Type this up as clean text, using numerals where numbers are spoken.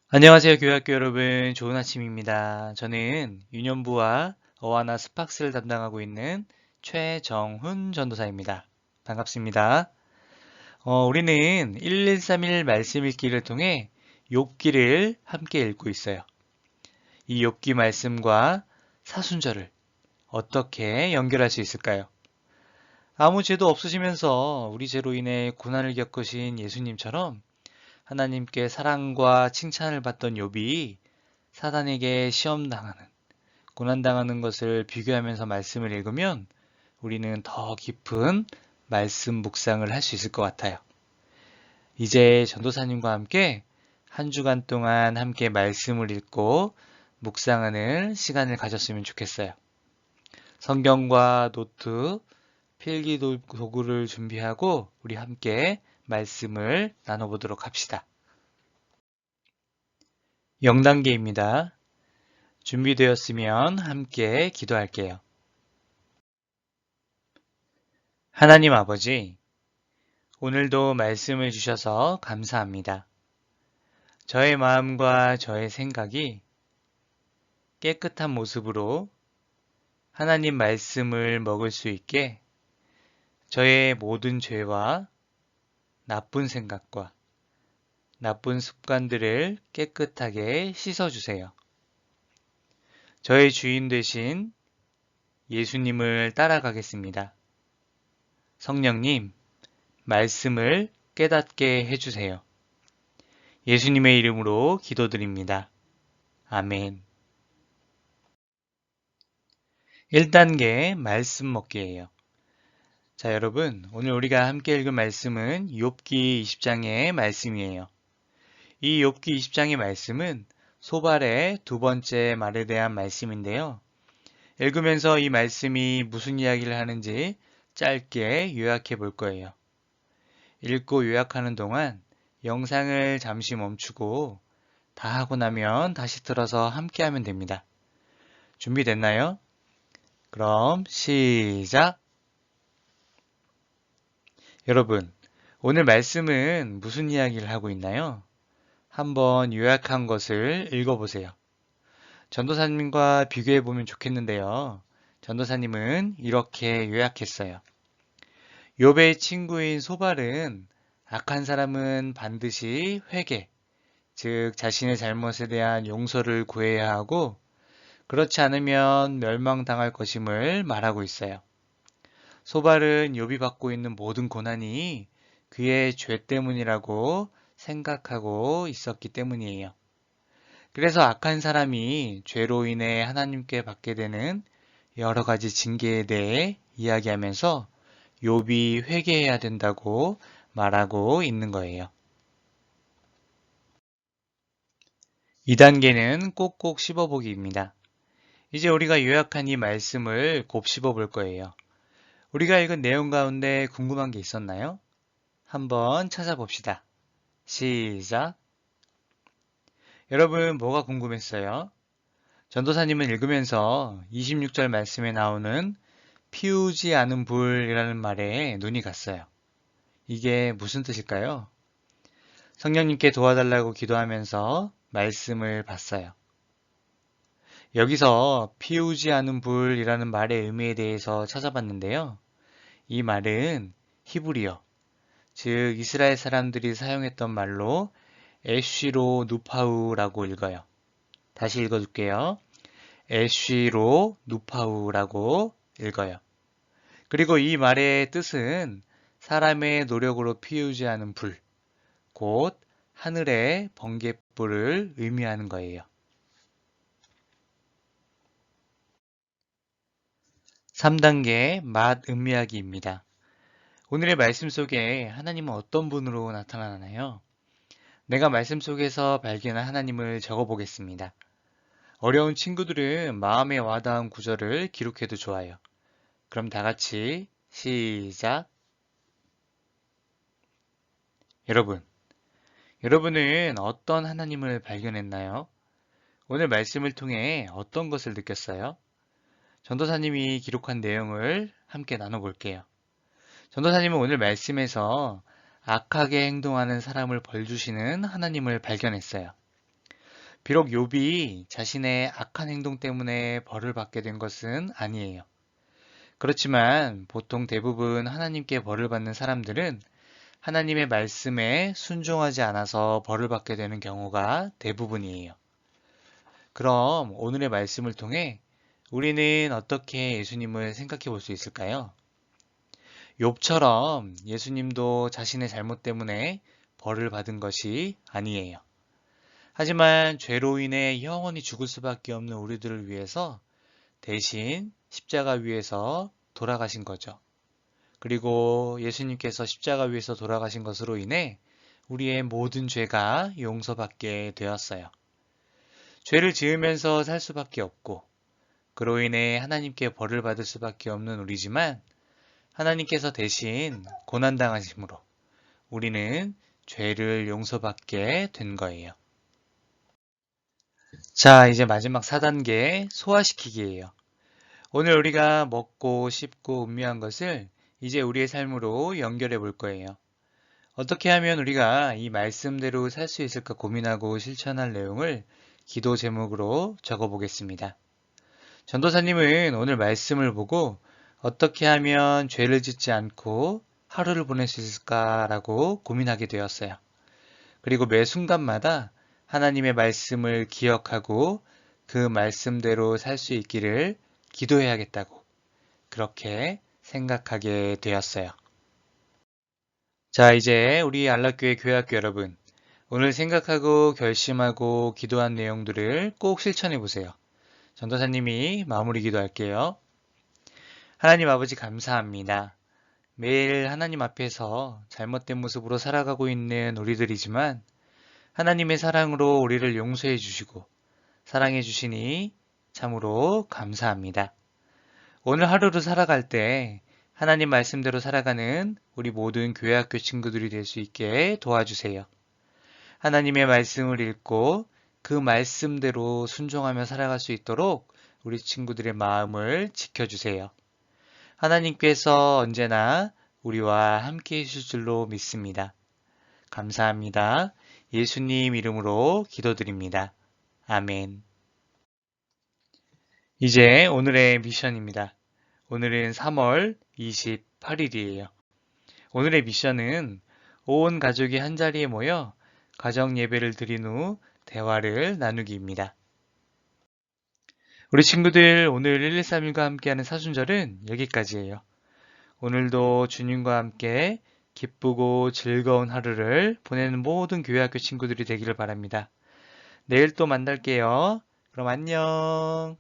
안녕하세요, 교회학교 여러분. 좋은 아침입니다. 저는 유년부와 어와나 스팍스를 담당하고 있는 최정훈 전도사입니다. 반갑습니다. 우리는 1131 말씀 읽기를 통해 욥기를 함께 읽고 있어요. 이 욥기 말씀과 사순절을 어떻게 연결할 수 있을까요? 아무 죄도 없으시면서 우리 죄로 인해 고난을 겪으신 예수님처럼 하나님께 사랑과 칭찬을 받던 욥이 사단에게 시험당하는, 고난당하는 것을 비교하면서 말씀을 읽으면 우리는 더 깊은 말씀 묵상을 할 수 있을 것 같아요. 이제 전도사님과 함께 한 주간 동안 함께 말씀을 읽고 묵상하는 시간을 가졌으면 좋겠어요. 성경과 노트, 필기 도구를 준비하고 우리 함께 말씀을 나눠보도록 합시다. 0단계입니다. 준비되었으면 함께 기도할게요. 하나님 아버지, 오늘도 말씀을 주셔서 감사합니다. 저의 마음과 저의 생각이 깨끗한 모습으로 하나님 말씀을 먹을 수 있게 저의 모든 죄와 나쁜 생각과 나쁜 습관들을 깨끗하게 씻어주세요. 저의 주인 되신 예수님을 따라가겠습니다. 성령님, 말씀을 깨닫게 해주세요. 예수님의 이름으로 기도드립니다. 아멘. 1단계 말씀 먹기예요. 자, 여러분, 오늘 우리가 함께 읽은 말씀은 욥기 20장의 말씀이에요. 이 욥기 20장의 말씀은 소발의 두 번째 말에 대한 말씀인데요. 읽으면서 이 말씀이 무슨 이야기를 하는지 짧게 요약해 볼 거예요. 읽고 요약하는 동안 영상을 잠시 멈추고 다 하고 나면 다시 틀어서 함께 하면 됩니다. 준비됐나요? 그럼 시작! 여러분, 오늘 말씀은 무슨 이야기를 하고 있나요? 한번 요약한 것을 읽어보세요. 전도사님과 비교해보면 좋겠는데요. 전도사님은 이렇게 요약했어요. 욥의 친구인 소발은 악한 사람은 반드시 회개, 즉 자신의 잘못에 대한 용서를 구해야 하고 그렇지 않으면 멸망당할 것임을 말하고 있어요. 소발은 욥이 받고 있는 모든 고난이 그의 죄 때문이라고 생각하고 있었기 때문이에요. 그래서 악한 사람이 죄로 인해 하나님께 받게 되는 여러 가지 징계에 대해 이야기하면서 욥이 회개해야 된다고 말하고 있는 거예요. 2단계는 꼭꼭 씹어보기입니다. 이제 우리가 요약한 이 말씀을 곱씹어 볼 거예요. 우리가 읽은 내용 가운데 궁금한 게 있었나요? 한번 찾아봅시다. 시작! 여러분, 뭐가 궁금했어요? 전도사님은 읽으면서 26절 말씀에 나오는 피우지 않은 불이라는 말에 눈이 갔어요. 이게 무슨 뜻일까요? 성령님께 도와달라고 기도하면서 말씀을 봤어요. 여기서 피우지 않은 불이라는 말의 의미에 대해서 찾아봤는데요. 이 말은 히브리어, 즉 이스라엘 사람들이 사용했던 말로 에쉬로 누파우라고 읽어요. 다시 읽어줄게요. 에쉬로 누파우라고 읽어요. 그리고 이 말의 뜻은 사람의 노력으로 피우지 않은 불, 곧 하늘의 번갯불을 의미하는 거예요. 3단계 맛 음미하기입니다. 오늘의 말씀 속에 하나님은 어떤 분으로 나타나나요? 내가 말씀 속에서 발견한 하나님을 적어보겠습니다. 어려운 친구들은 마음에 와닿은 구절을 기록해도 좋아요. 그럼 다 같이 시작! 여러분은 어떤 하나님을 발견했나요? 오늘 말씀을 통해 어떤 것을 느꼈어요? 전도사님이 기록한 내용을 함께 나눠볼게요. 전도사님은 오늘 말씀에서 악하게 행동하는 사람을 벌 주시는 하나님을 발견했어요. 비록 욥이 자신의 악한 행동 때문에 벌을 받게 된 것은 아니에요. 그렇지만 보통 대부분 하나님께 벌을 받는 사람들은 하나님의 말씀에 순종하지 않아서 벌을 받게 되는 경우가 대부분이에요. 그럼 오늘의 말씀을 통해 우리는 어떻게 예수님을 생각해 볼 수 있을까요? 욥처럼 예수님도 자신의 잘못 때문에 벌을 받은 것이 아니에요. 하지만 죄로 인해 영원히 죽을 수밖에 없는 우리들을 위해서 대신 십자가 위에서 돌아가신 거죠. 그리고 예수님께서 십자가 위에서 돌아가신 것으로 인해 우리의 모든 죄가 용서받게 되었어요. 죄를 지으면서 살 수밖에 없고 그로 인해 하나님께 벌을 받을 수밖에 없는 우리지만 하나님께서 대신 고난당하심으로 우리는 죄를 용서받게 된 거예요. 자, 이제 마지막 4단계 소화시키기예요. 오늘 우리가 먹고 씹고 음미한 것을 이제 우리의 삶으로 연결해 볼 거예요. 어떻게 하면 우리가 이 말씀대로 살 수 있을까 고민하고 실천할 내용을 기도 제목으로 적어 보겠습니다. 전도사님은 오늘 말씀을 보고 어떻게 하면 죄를 짓지 않고 하루를 보낼 수 있을까라고 고민하게 되었어요. 그리고 매 순간마다 하나님의 말씀을 기억하고 그 말씀대로 살 수 있기를 기도해야겠다고 그렇게 생각하게 되었어요. 자, 이제 우리 안락교회 교회학교 여러분, 오늘 생각하고 결심하고 기도한 내용들을 꼭 실천해 보세요. 전도사님이 마무리 기도할게요. 하나님 아버지 감사합니다. 매일 하나님 앞에서 잘못된 모습으로 살아가고 있는 우리들이지만 하나님의 사랑으로 우리를 용서해 주시고 사랑해 주시니 참으로 감사합니다. 오늘 하루를 살아갈 때 하나님 말씀대로 살아가는 우리 모든 교회학교 친구들이 될 수 있게 도와주세요. 하나님의 말씀을 읽고 그 말씀대로 순종하며 살아갈 수 있도록 우리 친구들의 마음을 지켜주세요. 하나님께서 언제나 우리와 함께 해주실 줄로 믿습니다. 감사합니다. 예수님 이름으로 기도드립니다. 아멘. 이제 오늘의 미션입니다. 오늘은 3월 28일이에요. 오늘의 미션은 온 가족이 한자리에 모여 가정 예배를 드린 후 대화를 나누기입니다. 우리 친구들 오늘 113일과 함께하는 사순절은 여기까지예요. 오늘도 주님과 함께 기쁘고 즐거운 하루를 보내는 모든 교회학교 친구들이 되기를 바랍니다. 내일 또 만날게요. 그럼 안녕.